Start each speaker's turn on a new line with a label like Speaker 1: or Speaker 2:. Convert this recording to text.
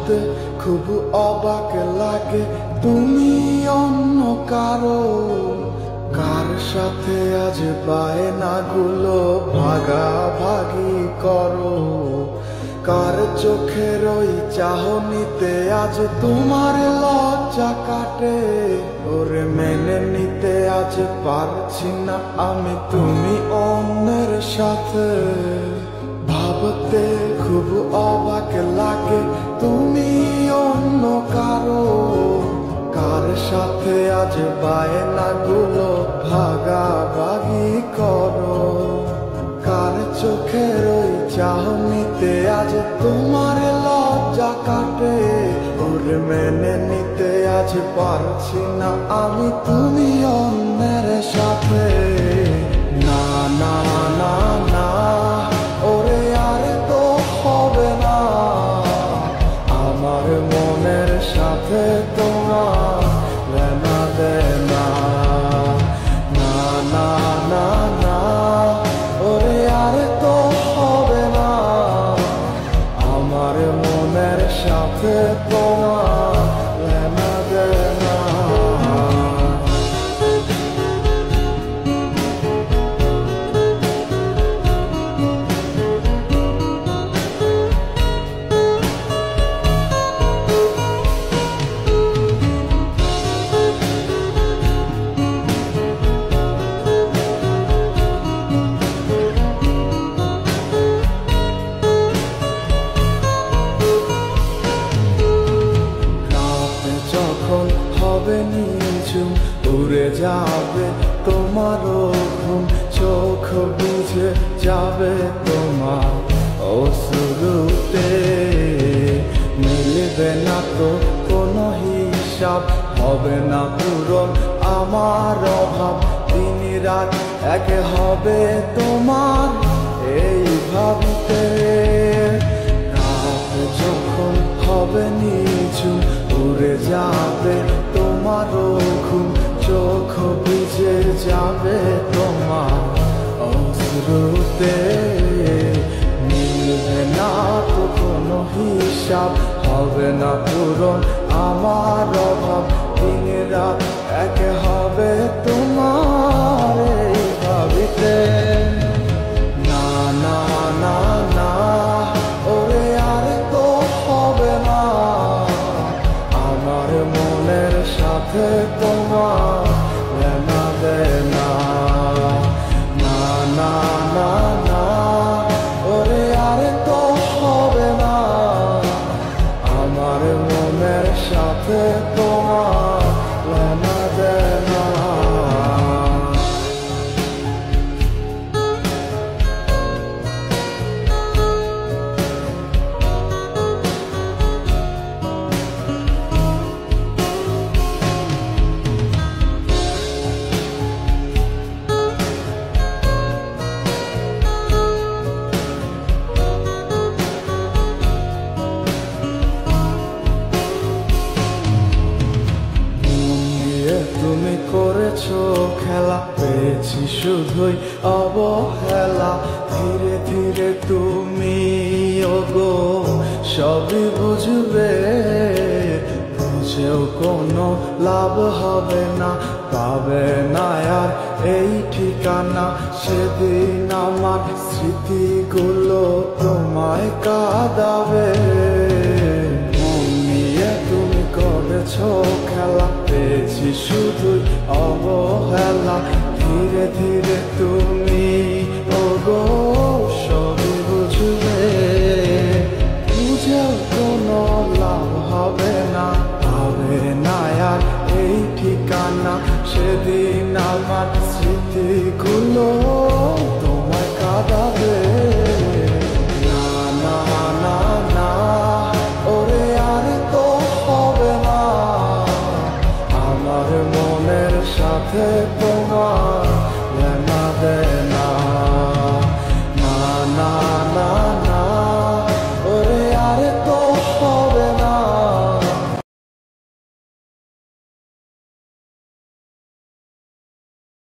Speaker 1: ভাবতে খুব অবাক লাগে তুমি অন্য কারো, কার সাথে আজ বায়নাগুলো ভাগাভাগি করো, কার চোখের ওই চাহনিতে আজ তোমার লজ্জা কাটে। ওরে মেনে নিতে আজ পারছি না আমি তুমি অন্যের সাথে, ভাবতে খুব অবাক লাগে তুমি অন্য কারো, কার সাথে আজ বায়নাগুলো ভাগাভাগি করো, কার চোখের ওই চাহনিতে আজ তোমার লজ্জা কাটে। ওরে মেনে নিতে আজ পারছি না আমি তুমি অন্যের সাথে। না না না না ওরে আর তো হবে না, আমার মনের সাথে তোমার লেনা দেনা। না না না না ওরে আর তো হবে না, আমার মনের সাথে তোমার লেনা দেনা। হবে নিঝুম উড়ে যাবে তোমারও ঘুম, চোখ বুঝে যাবে তোমার অশ্রুতে, মিলবে না তো কোনো হিসাব, হবে না পূরণ আমার অভাব, দিন রাত এক হবে তোমার এই ভাবিতে। রাত যখন হবে নিঝুম উড়ে যাবে তোমারও ঘুম, চোখ ভিজে যাবে তোমার অশ্রুতে, মিলবে না তো কোনো হিসাব, হবে না পূরণ আমার অভাব, দিন রাত এক হবে তোমার এই ভাবিতে। না না না না ওরে আর তো হবে না, আমার মনের সাথে তোমার লেনা দেনা। না না না না ওরে আর তো হবে না, আমার মনের সাথে তোমার লেনা দেনা। তুমি করেছো খেলা, পেয়েছি শুধুই অবহেলা, ধীরে ধীরে তুমি ওগো সবই বুঝবে, বুঝেও কোনো লাভ হবে না, পাবে না আর এই ঠিকানা, সেদিন আমার স্মৃতিগুলো তোমায় কাঁদাবে।